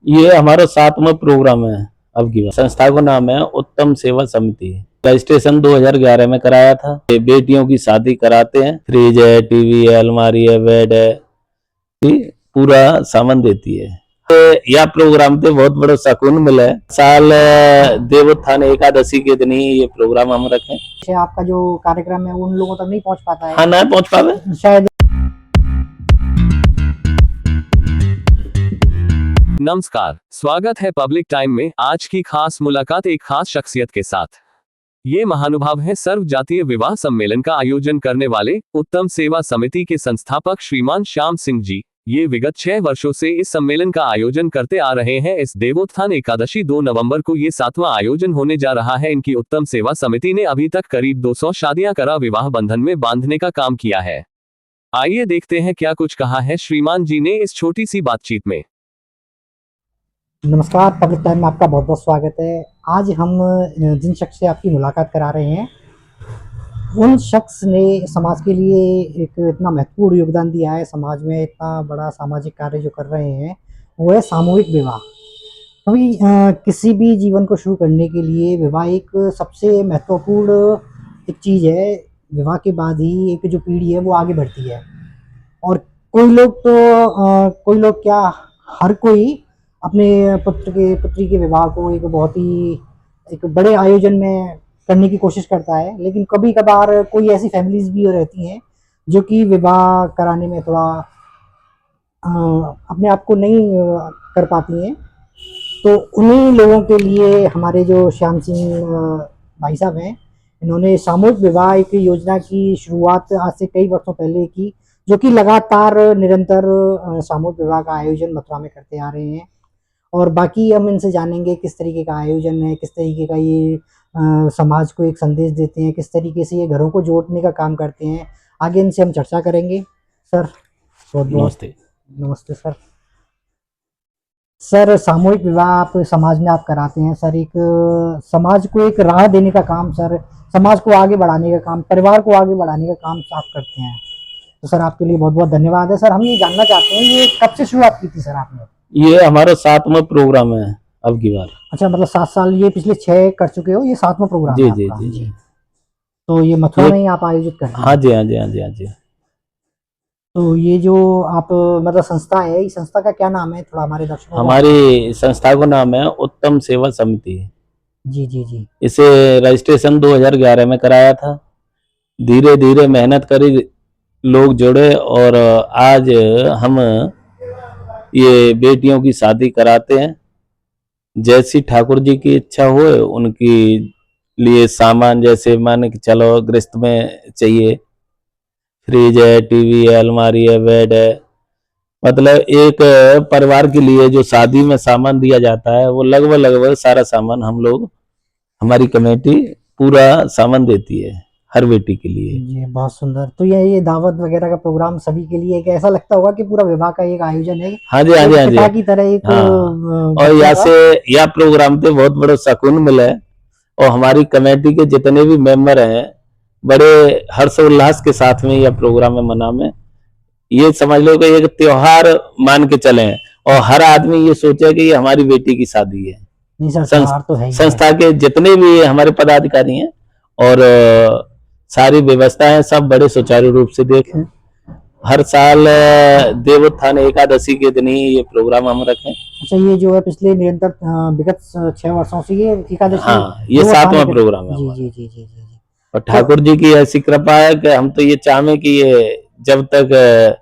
ये हमारा 7वां प्रोग्राम है। अब की बार संस्था का नाम है उत्तम सेवा समिति। रजिस्ट्रेशन 2011 में कराया था। ये बेटियों की शादी कराते हैं, फ्रिज है, टीवी है, अलमारी है, बेड है, पूरा सामान देती है। यह प्रोग्राम पे बहुत बड़ा सुकून मिला है। साल देवोत्थान एकादशी के दिन ही ये प्रोग्राम हम रखें। आपका जो कार्यक्रम है उन लोगों तक नहीं पहुंच पाता है। हाँ, ना पहुंच पावे शायद। नमस्कार, स्वागत है पब्लिक टाइम में। आज की खास मुलाकात एक खास शख्सियत के साथ। ये महानुभाव है सर्व जातीय विवाह सम्मेलन का आयोजन करने वाले उत्तम सेवा समिति के संस्थापक श्रीमान श्याम सिंह जी। ये विगत 6 वर्षों से इस सम्मेलन का आयोजन करते आ रहे हैं। इस देवोत्थान एकादशी 2 नवंबर को ये 7वां आयोजन होने जा रहा है। इनकी उत्तम सेवा समिति ने अभी तक करीब 200 शादियां करा विवाह बंधन में बांधने का काम किया है। आइए देखते हैं क्या कुछ कहा है श्रीमान जी ने इस छोटी सी बातचीत में। नमस्कार, पब्लिक टाइम में आपका बहुत बहुत स्वागत है। आज हम जिन शख्स से आपकी मुलाकात करा रहे हैं उन शख्स ने समाज के लिए एक इतना महत्वपूर्ण योगदान दिया है। समाज में इतना बड़ा सामाजिक कार्य जो कर रहे हैं वो है सामूहिक विवाह। क्योंकि किसी भी जीवन को शुरू करने के लिए विवाह एक सबसे महत्वपूर्ण एक चीज़ है। विवाह के बाद ही एक जो पीढ़ी है वो आगे बढ़ती है। और कोई लोग क्या, हर कोई अपने पुत्री के विवाह को एक बहुत ही एक बड़े आयोजन में करने की कोशिश करता है। लेकिन कभी कभार कोई ऐसी फैमिलीज भी रहती हैं जो कि विवाह कराने में थोड़ा अपने आप को नहीं कर पाती हैं। तो उन्हीं लोगों के लिए हमारे जो श्याम सिंह भाई साहब हैं, इन्होंने सामूहिक विवाह एक योजना की शुरुआत आज से कई वर्षों पहले की, जो कि लगातार निरंतर सामूहिक विवाह का आयोजन मथुरा में करते आ रहे हैं। और बाकी हम इनसे जानेंगे किस तरीके का आयोजन है, किस तरीके का ये समाज को एक संदेश देते हैं, किस तरीके से ये घरों को जोड़ने का काम करते हैं। आगे इनसे हम चर्चा करेंगे। सर बहुत बहुत नमस्ते सर। सर, सामूहिक विवाह आप समाज में आप कराते हैं सर। एक समाज को एक राह देने का काम सर, समाज को आगे बढ़ाने का काम, परिवार को आगे बढ़ाने का काम आप करते हैं। तो सर आपके लिए बहुत बहुत धन्यवाद है। सर हम ये जानना चाहते हैं ये कब से शुरुआत की थी सर आपने? ये हमारा 7वां प्रोग्राम है अब की बार। अच्छा, मतलब 7 साल, ये पिछले 6 कर चुके हो, ये 7वां प्रोग्राम जी है जी आपका? जी जी। तो ये मथुरा में ही आप आयोजित करते हैं? हाँ जी, हाँ जी, हाँ जी, हाँ जी। तो ये जो आप मतलब संस्था है, इस संस्था का क्या नाम है, थोड़ा हमारे दर्शकों को? हमारी संस्था का नाम है उत्तम सेवा समिति। जी जी जी। इसे रजिस्ट्रेशन 2011 में कराया था। धीरे धीरे मेहनत करी, लोग जुड़े और आज हम ये बेटियों की शादी कराते हैं। जैसी ठाकुर जी की इच्छा हो उनकी लिए सामान, जैसे मान के चलो गृहस्थ में चाहिए, फ्रिज है, टीवी है, अलमारी है, बेड है, मतलब एक परिवार के लिए जो शादी में सामान दिया जाता है वो लगभग सारा सामान हम लोग, हमारी कमेटी पूरा सामान देती है हर बेटी के लिए। ये बहुत सुंदर। तो ये दावत वगैरह का प्रोग्राम सभी के लिए, ऐसा लगता होगा कि पूरा विवाह का एक आयोजन है। हाँ जी, हाँ जी, हाँ जी, पिता की तरह एक हाँ। और यहाँ से यह प्रोग्राम पे बहुत बड़ा सुकून मिला है। और हमारी कमेटी के जितने भी मेंबर हैं बड़े हर्षोल्लास के साथ में यह प्रोग्राम में मना में, ये समझ लो कि एक त्योहार मान के चले हैं। और हर आदमी ये सोचे कि ये हमारी बेटी की शादी है। नहीं सर, त्योहार तो है ही। संस्था के जितने भी हमारे पदाधिकारी हैं और सारी व्यवस्थाएं सब बड़े सुचारू रूप से देखें। हर साल देवोत्थान एकादशी के दिन ही ये प्रोग्राम हम रखें। अच्छा, ये जो है पिछले निरंतर विगत 6 वर्षों से ये एकादशी, हाँ, ये 7वां प्रोग्राम है। जी जी जी जी जी। और ठाकुर जी की ऐसी कृपा है कि हम तो ये चाहें कि ये जब तक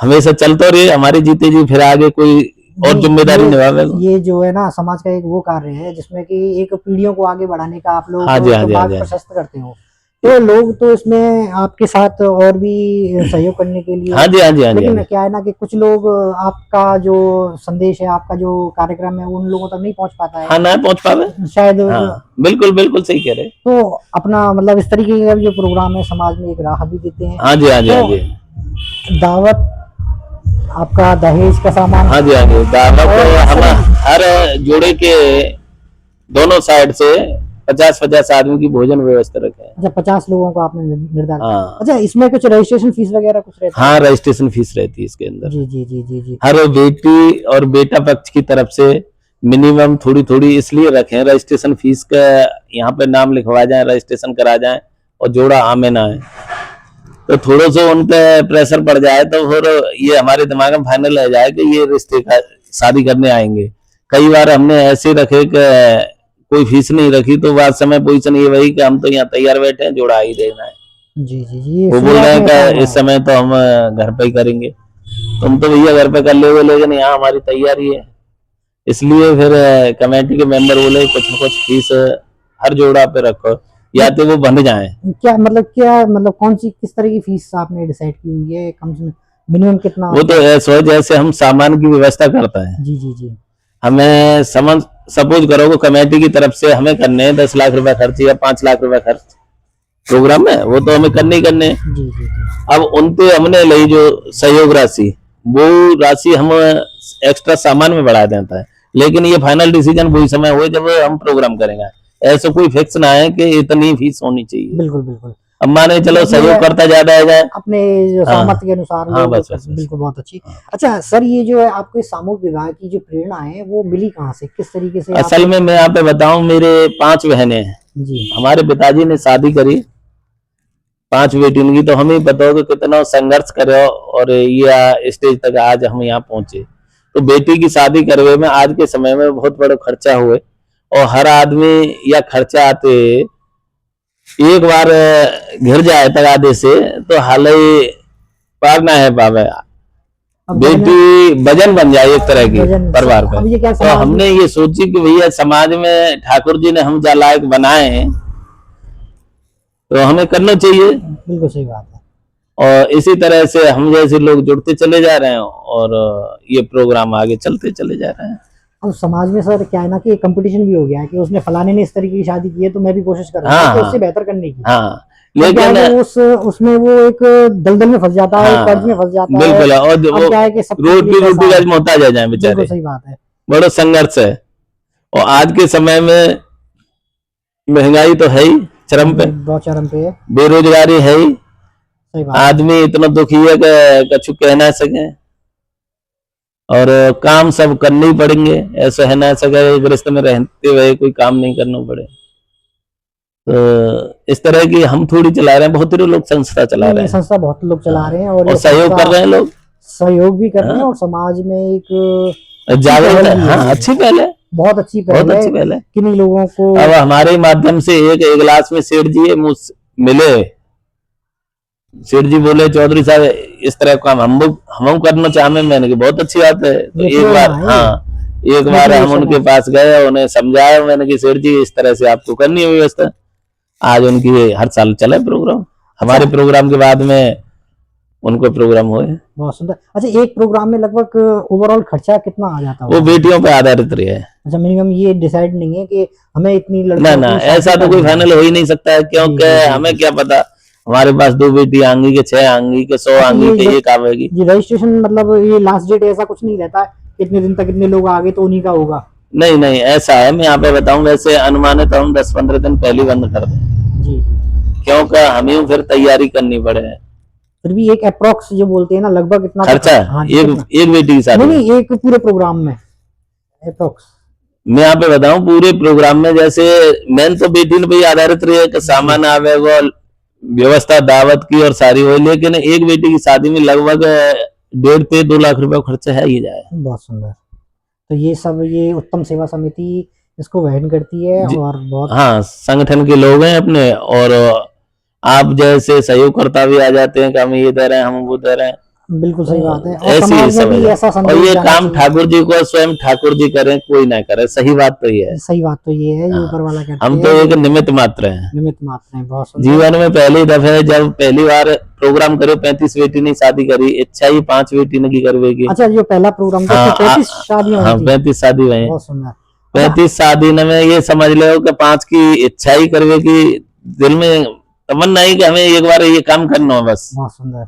हमेशा चलता रहे, हमारे जीते जी फिर आगे कोई और जिम्मेदारी निभावे। ये जो है ना समाज का एक वो कार्य है जिसमें कि एक पीढ़ियों को आगे बढ़ाने का आप लोग मार्ग प्रशस्त करते हो। तो लोग तो इसमें आपके साथ और भी सहयोग करने के लिए, हाँ जी, हाँ जी, हाँ जी, लेकिन क्या है ना कि कुछ लोग आपका जो संदेश है, आपका जो कार्यक्रम है उन लोगों तक नहीं पहुंच पाता है। हाँ, ना पहुंच पावे शायद। हाँ, बिल्कुल बिल्कुल सही कह रहे। तो अपना मतलब इस तरीके का जो प्रोग्राम है समाज में एक राह भी देते हैं। हाँ जी, हाँ जी, हाँ जी। दावत, आपका दहेज का सामान। हाँ जी, हाँ जी, दावत हम हर जोड़े के दोनों साइड से 50-50 आदमी की भोजन व्यवस्था रखे हैं। अच्छा, 50 लोगों को आपने निर्धारित। हाँ अच्छा, इसमें कुछ रजिस्ट्रेशन फीस वगैरह कुछ रहता है? हाँ, रजिस्ट्रेशन फीस रहती है इसके अंदर। जी जी जी जी जी। हर बेटी और बेटा पक्ष की तरफ से मिनिमम थोड़ी थोड़ी इसलिए रखें, रजिस्ट्रेशन फीस का यहाँ पे नाम लिखवा जाए, रजिस्ट्रेशन करा जाए और जोड़ा आमे ना है, तो थोड़ा सा उन पे प्रेशर पड़ जाए तो फिर ये हमारे दिमाग में फाइनल रह जाए कि ये रिश्ते का शादी करने आएंगे। कई बार हमने ऐसे रखे कि कोई फीस नहीं रखी, तो बाद समय पोजीशन ये वही कि हम तो यहाँ तैयार बैठे हैं, जोड़ा ही देना है। जी जी जी, वो बोल रहे हैं कि इस समय तो हम घर पे ही करेंगे, तुम तो भैया घर पे कर लोगे, लेकिन यहाँ हमारी तैयारी है। इसलिए फिर कमेटी के मेंबर बोले कुछ न कुछ फीस हर जोड़ा पे रखो, या तो वो बंध जाए। क्या मतलब कौन सी किस तरह की फीस आपने डिसाइड की हुई है? कम से मिनिमम कितना? वो तो ऐसा है जैसे हम सामान की व्यवस्था करते हैं। जी जी जी। हमें सपोज करो कि कमेटी की तरफ से हमें करने हैं 10 लाख रुपए खर्च या 5 लाख रुपए खर्च प्रोग्राम में, वो तो हमें करने ही करने हैं। जी जी जी। अब उनपे हमने ली जो सहयोग राशि, वो राशि हम एक्स्ट्रा सामान में बढ़ा देता है, लेकिन ये फाइनल डिसीजन वही समय हुए जब हम प्रोग्राम करेंगे। ऐसा कोई फिक्स ना है कि इतनी फीस होनी चाहिए। बिल्कुल बिल्कुल। अब माने चलो सहयोग करता ज्यादा है जाए अपने जो सामर्थ्य के अनुसार हाँ, लोग बस, बस, बस। बिल्कुल, बहुत अच्छी। अच्छा सर, ये जो है आपके सामूहिक विवाह की जो प्रेरणा है वो मिली कहाँ से, किस तरीके से? असल में मैं यहाँ पे बताऊं, मेरे 5 बहनें हैं। जी। हमारे पिताजी ने शादी करी 5 बेटियों की, तो हमें पता हो कि कितना संघर्ष करे और ये स्टेज तक आज हम यहाँ पहुंचे। तो बेटी की शादी करवे में आज के समय में बहुत बड़ा खर्चा हुए, और हर आदमी या खर्चा आते एक बार घिर जाए तगादे से तो हाल ही पार ना है पावे, बेटी वजन बन जाए एक तरह की परिवार अब ये पे। क्या तो हमने ये सोची कि भैया समाज में ठाकुर जी ने हम जा लायक बनाए हैं, तो हमें करना चाहिए। बिल्कुल सही बात है। और इसी तरह से हम जैसे लोग जुड़ते चले जा रहे हैं और ये प्रोग्राम आगे चलते चले जा रहे हैं। अब समाज में सर क्या है ना कि कंपटीशन भी हो गया है कि उसने फलाने ने इस तरीके की शादी की है तो मैं भी कोशिश कर रहा हूँ हाँ, कि हाँ। उससे बेहतर करने की। हाँ, लेकिन लेकिन उसमें वो एक दलदल में फंस जाता है, हाँ, कर्ज में फंस जाता है। बिल्कुल। और अब वो क्या है कि सब रोटी का मोहताज आ जाए बेचारे। बिल्कुल सही बात है। बड़ा संघर्ष है, और आज के समय में महंगाई तो है ही चरम पे, बहुत चरम पे है। बेरोजगारी है ही, सही बात। आदमी इतना दुखी है कि कछु कह ना सके, और काम सब करने ही पड़ेंगे। ऐसा है ना सके एक रिश्ते में रहते हुए कोई काम नहीं करना पड़े। तो इस तरह की हम थोड़ी चला रहे हैं, बहुत ही लोग संस्था चला रहे हैं, संस्था बहुत लोग चला रहे हैं, और सहयोग कर रहे हैं लोग, सहयोग भी कर रहे हैं, और समाज में एक जागरूक है। हाँ, अच्छी पहल है, बहुत अच्छी पहल है। किन्हीं लोगों को अब हमारे माध्यम से एक इजलास में सेठ जी मुझसे मिले, सेठ जी बोले चौधरी साहब इस तरह का हम करना चाहते। मैंने कि बहुत अच्छी बात है। तो एक बार एक बार हम उनके पास गए, उन्हें समझाया मैंने कि सेठ जी इस तरह से आपको करनी है व्यवस्था। आज उनकी हर साल चले प्रोग्राम, हमारे प्रोग्राम के बाद में उनको प्रोग्राम हुए। बहुत सुंदर। अच्छा, एक प्रोग्राम में लगभग ओवरऑल खर्चा कितना आ जाता है? वो बेटियों पे आधारित रही है। अच्छा, मिनिमम ये डिसाइड नहीं है कि हमें इतनी लड़कियों ना ऐसा तो कोई फाइनल हो ही नहीं सकता है, क्योंकि हमें क्या पता, हमारे पास 2 बेटी आएंगी के 6 आएंगी के 100 आएंगी के 1 आवेगी। जी, रजिस्ट्रेशन मतलब ये लास्ट डेट ऐसा कुछ नहीं रहता है कितने दिन तक इतने लोग आगे तो उन्हीं का होगा? नहीं, ऐसा है। मैं यहाँ पे बताऊं, वैसे अनुमानित हम 10-15 दिन पहले बंद कर दें जी, क्योंकि हमें फिर तैयारी करनी पड़े। फिर भी एक अप्रोक्स जो बोलते हैं ना, लगभग इतना खर्चा एक बेटी के साथ नहीं, एक पूरे प्रोग्राम में अप्रोक्स। मैं यहाँ पे बताऊं, पूरे प्रोग्राम में जैसे मेन तो बेटी ने भाई आधारित रही है कि सामान आवे, वो व्यवस्था दावत की और सारी हो, लेकिन एक बेटी की शादी में लगभग 1.5 से 2 लाख रुपए खर्चा है ही जाए। बहुत सुंदर। तो ये सब ये उत्तम सेवा समिति इसको वहन करती है, और बहुत हाँ, संगठन के लोग हैं अपने, और आप जैसे सहयोगकर्ता भी आ जाते हैं कि हम ये दे रहे हैं, हम वो दे रहे हैं। बिल्कुल सही बात है। ऐसी ऐसा और ये काम ठाकुर जी को स्वयं ठाकुर जी करें, कोई ना करे। सही बात तो ये है। सही बात तो ये है, ये ऊपर वाला कहते हैं। हम तो एक निमित्त मात्र हैं, निमित्त मात्र हैं। बहुत सुंदर। जीवन में पहली दफे जब पहली बार प्रोग्राम करे, 35 बेटी ने शादी करी, इच्छा ही 5 बेटी ने की करवेगी। अच्छा, जो पहला प्रोग्राम था 35 शादियां हुई थी। 35 शादी हुई। बहुत सुंदर। 35 शादी में ये समझ लो कि 5 की इच्छा ही करवेगी, दिल में तमन्ना ही कि हमें एक बार ये काम करना है बस। बहुत सुंदर।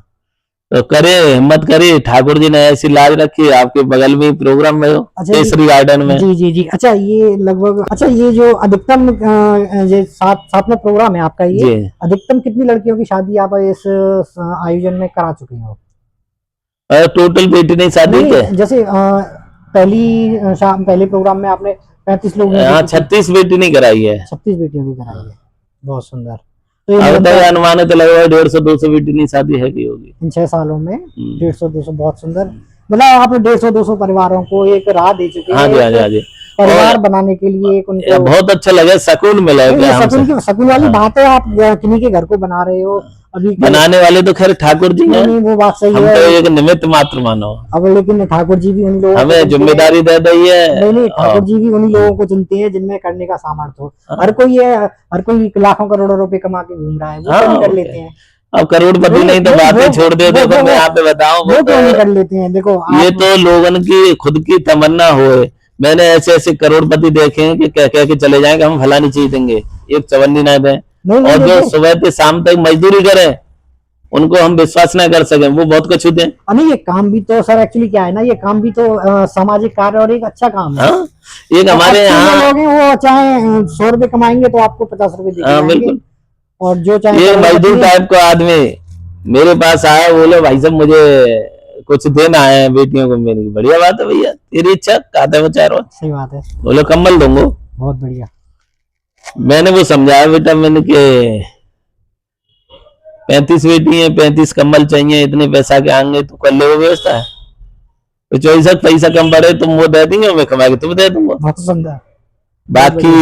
तो करे, हिम्मत करी, ठाकुर जी ने ऐसी लाज रखी, आपके बगल में ही प्रोग्राम में हो, अच्छा केसरी गार्डन में। जी जी जी। अच्छा ये लगभग, अच्छा ये जो अधिकतम ये सातवां प्रोग्राम है आपका, ये जी अधिकतम कितनी लड़कियों की शादी आप इस आयोजन में करा चुके हो? टोटल बेटी नहीं शादी नहीं, के, जैसे पहले प्रोग्राम में आपने 35 लोगों हाँ की 36 बेटी नहीं कराई है। 36 बेटियों की कराई है, बहुत सुंदर। तो ये अब तो निरंतर अनुमानित लगभग 150-200 बेटी नहीं शादी है की होगी। इन 6 सालों में 150-200, बहुत सुंदर। मतलब आप 150-200 परिवारों को एक राह दे चुके हाँ हैं, जी हाँ जी हाँ एक जी। परिवार और बनाने के लिए एक उनको। बहुत अच्छा लगा, सुकून मिला नहीं, क्या ये हमसे। सकून वाली हाँ। बात है, आप किन्हीं के घर को बना रहे हो अभी बनाने वाले तो खैर ठाकुर जी नहीं हैं, नहीं, वो बात सही हम है। तो एक निमित्त मात्र मानो। अब लेकिन ठाकुर जी भी उन लोगों को हमें चुनते हैं। जिम्मेदारी दे दी है। नहीं नहीं, ठाकुर और जी भी उन्हीं लोगों को चुनते हैं जिनमें करने का सामर्थ्य हो। हाँ। हर कोई लाखों करोड़ों रुपए कमा के घूम रहा है, वो हाँ, क्यों नहीं कर ओके। लेते हैं? अब करोड़पति नहीं तो बातें छोड़ दे, देखो मैं यहाँ पे बताऊं, वो क्यों नहीं कर लेते हैं? देखो ये आप तो लोगन की खुद की तमन्ना होए। मैंने ऐसे ऐसे करोड़पति देखे हैं कि कह कह के चले जाएंगे हम फलानी चीज देंगे, एक चवन्नी ना दें। नहीं नहीं और जो देखिए, सुबह से शाम तक मजदूरी करें, उनको हम विश्वास ना कर सके, वो बहुत कुछ दें। नहीं ये काम भी तो सर एक्चुअली क्या है ना, ये काम भी तो सामाजिक कार्य और एक अच्छा काम है। हाँ, एक तो हमारे अच्छे जो यहाँ, लोग हैं वो चाहे 100 रुपए कमाएंगे तो आपको 50 रुपए दे के हाँ जाएंगे, बिल्कुल, और जो चाहे ये करोड़पति मजदूर हैं। टाइप का आदमी मेरे पास आया, बोले भाई साहब मुझे कुछ देना है बेटियों को मेरी। बढ़िया बात है भैया, तेरी इच्छा, कहते वो चारों। सही बात है, बोले कम्बल दूंगा। बहुत बढ़िया। मैंने वो समझाया, बेटा मैंने कि 35 बेटी है, 35 कम्बल चाहिए, इतने पैसा के आएंगे तो कर ले वो व्यवस्था है। तो 24 पैसा कम पड़े तुम वो दे देंगे, मैं कमा के तुम दे दूंगा। बहुत सुंदर। बाकी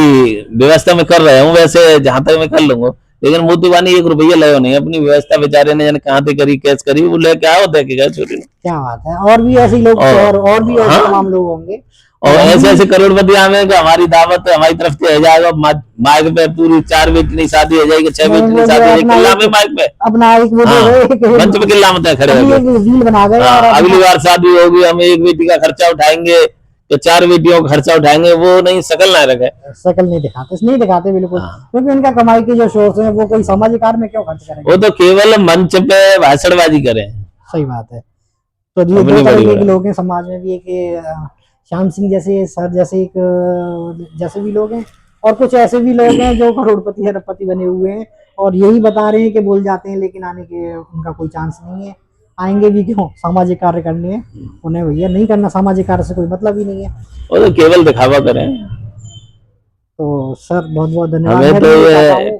व्यवस्था में कर रहे हूँ, वैसे जहां तक मैं कर लूंगा। लेकिन मोतीबानी 1 रुपया लगा नहीं, अपनी व्यवस्था बेचारे ने जाने कहाँ से करी, कैसे करी, वो लेके आओ दे के गए छोटी ने। क्या बात है, और भी ऐसे लोग और भी ऐसे हाँ, तमाम लोग होंगे। और हम ऐसे भी- ऐसे करोड़पति आवे कि हमारी दावत हमारी तरफ से हो जाएगा, माइक पे पूरी 4 बेटी शादी हो जाएगी, 6 नहीं, बेटी वो शादी हो जो जाएगी, अपना किला एक- में माइक पे। अपना एक वो हाँ, जो मंच पे किला मत खड़े अभी होके। एक रील बना गए और हाँ, अब अगली बार शादी होगी हम 1 बेटी का खर्चा उठाएंगे तो 4 बेटियों का खर्चा उठाएंगे, वो नहीं, शकल ना रखे। शक्ल नहीं दिखाते बिल्कुल, हाँ। क्योंकि उनका कमाई के जो सोर्स है वो कोई सामाजिक कार्य में क्यों खर्च करेंगे? वो तो केवल मंच पे भाषणबाजी करें। सही बात है। तो ये अपनी दो बड़ी तरीके के बड़ी। लोग हैं समाज में भी, एक श्याम सिंह जैसे सर जैसे एक जैसे भी लोग हैं, और कुछ ऐसे भी लोग हैं जो करोड़पति अरबपति बने हुए हैं और यही बता रहे हैं कि बोल जाते हैं, लेकिन आने के उनका कोई चांस नहीं है। आएंगे भी क्यों? सामाजिक कार्य करने हैं उन्हें, भैया नहीं करना सामाजिक कार्य से कोई मतलब ही नहीं है। वो तो केवल दिखावा करें। तो सर बहुत बहुत धन्यवाद। हमें मैं तो भी ये चाहता ये हूँ,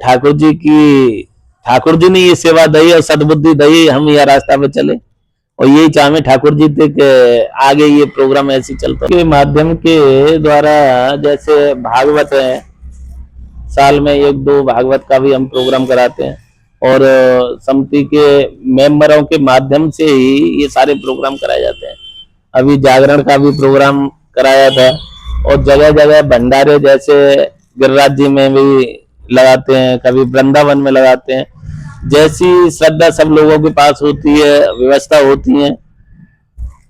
ठाकुर जी ने ये सेवा दी और सद्बुद्धि दी, हम यह रास्ता पे चले। और यही चाहे ठाकुर जी तक आगे ये प्रोग्राम ऐसे चलता के माध्यम के द्वारा, जैसे भागवत है, साल में 1-2 भागवत का भी हम प्रोग्राम कराते हैं। और समिति के मेंबरों के माध्यम से ही ये सारे प्रोग्राम कराए जाते हैं। अभी जागरण का भी प्रोग्राम कराया था, और जगह जगह भंडारे जैसे गिरिराज जी में भी लगाते हैं, कभी वृंदावन में लगाते हैं। जैसी श्रद्धा सब लोगों के पास होती है, व्यवस्था होती है।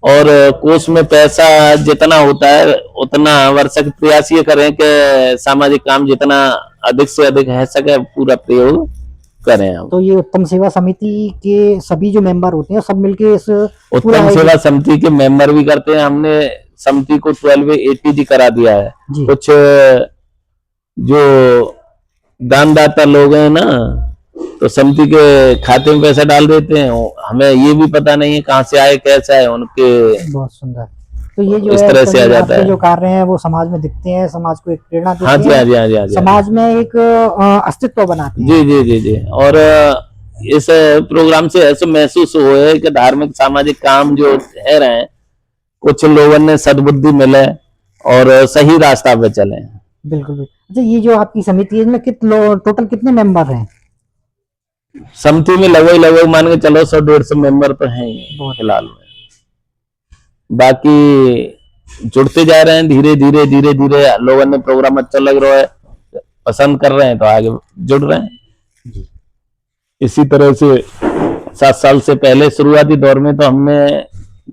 और कोष में पैसा जितना होता है उतना वर्षक प्रयास ये करें कि सामाजिक काम जितना अधिक से अधिक है सके पूरा प्रयोग करें हम। तो ये उत्तम सेवा समिति के सभी जो मेंबर होते हैं सब मिलके इस पूरा उत्तम सेवा समिति के मेंबर भी करते हैं। हमने समिति को 12 ATG करा दिया है। जी। कुछ जो दानदाता लोग हैं ना, तो समिति के खाते में पैसा डाल देते हैं, हमें ये भी पता नहीं है कहाँ से आए कैसे आए उनके। बहुत सुंदर। तो ये जो इस है तरह से सभी आ जाता आपके है। जो कार्य हैं वो समाज में दिखते हैं, समाज को एक प्रेरणा देते हाँ जी हैं, हाँ जी हाँ जी हाँ जी समाज में एक अस्तित्व बनाते हैं। जी जी जी जी। और इस प्रोग्राम से ऐसा महसूस हुआ है कि धार्मिक सामाजिक काम जो है रहे हैं, कुछ लोगों ने सद्बुद्धि मिले और सही रास्ता पे चले। बिल्कुल बिल्कुल। अच्छा ये जो आपकी समिति है, इसमें टोटल कितने मेंबर हैं? समिति में लगभग मान के चलो 100-150 मेंबर तो हैं फिलहाल में। बाकी जुड़ते जा रहे हैं धीरे धीरे धीरे धीरे। लोगों ने प्रोग्राम अच्छा लग रहा है, पसंद कर रहे हैं तो आगे जुड़ रहे हैं। इसी तरह से 7 साल से पहले शुरुआती दौर में तो हमने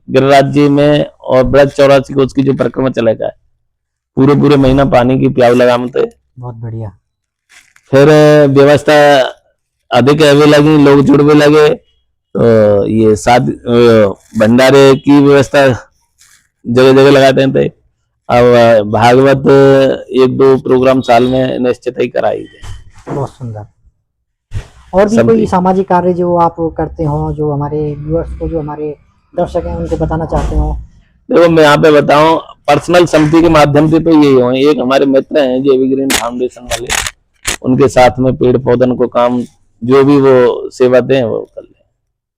गिरिराज जी में और ब्रज 84 को उसकी जो परिक्रमा चलेगा है, पूरे महीना पानी की प्याव लगाते। बहुत बढ़िया। फिर व्यवस्था अधिक होने लगी, लोग जुड़ने लगे, तो ये शादी भंडारे की व्यवस्था जगह जगह लगाते हैं। अब भागवत 1-2 प्रोग्राम साल में निश्चित ही कराई जाए। बहुत सुंदर। और भी सब कोई भी। सामाजिक कार्य जो आप करते हो, जो हमारे व्यूअर्स को, जो हमारे दर्शक हैं, उनको बताना चाहते हो? देखो मैं यहाँ पे बताऊं, पर्सनल समिति के माध्यम से तो यही हो, एक हमारे मित्र हैं जो एवरग्रीन फाउंडेशन वाले, उनके साथ में पेड़ पौधन को काम जो भी वो सेवा दें वो कर लें।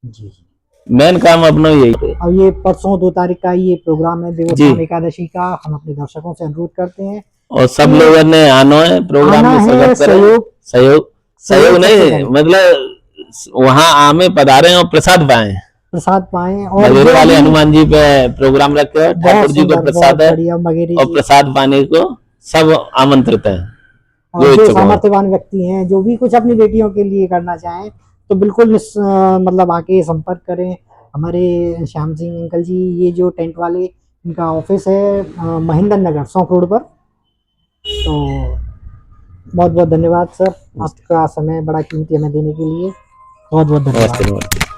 जी जी। मेन काम अपना यही है। अब ये परसों 2 तारीख का ये प्रोग्राम है, जी। देवोत्थान एकादशी का। हम अपने दर्शकों से अनुरोध करते हैं और सब लोगों ने आना है, प्रोग्राम आना में है, शिरकत करें। सहयोग सहयोग नहीं कैसे करें? मतलब वहाँ आमे पधारें और प्रसाद पाएं। प्रसाद पाएं। और मगेरे जो वाले भी हनुमान जी पे प्रोग्राम रखे हैं, ठाकुर बहुत जी को सुंदर, बहुत प्रसाद है बढ़िया मगेरी और जी। प्रसाद पाने को सब आमंत्रित है और जो जो इच्छुक हो। सामर्थ्यवान व्यक्ति हैं, जो भी कुछ अपनी बेटियों के लिए करना चाहें, तो बिल्कुल मतलब आके संपर्क करें। हमारे श्याम सिंह अंकल जी, ये जो टेंट वाले, इनका ऑफिस है महेंद्र नगर, सौंक रोड पर। तो बहुत बहुत धन्यवाद सर, आपका समय बड़ा कीमती हमें देने के लिए। बहुत बहुत धन्यवाद। नमस्ते नमस्ते।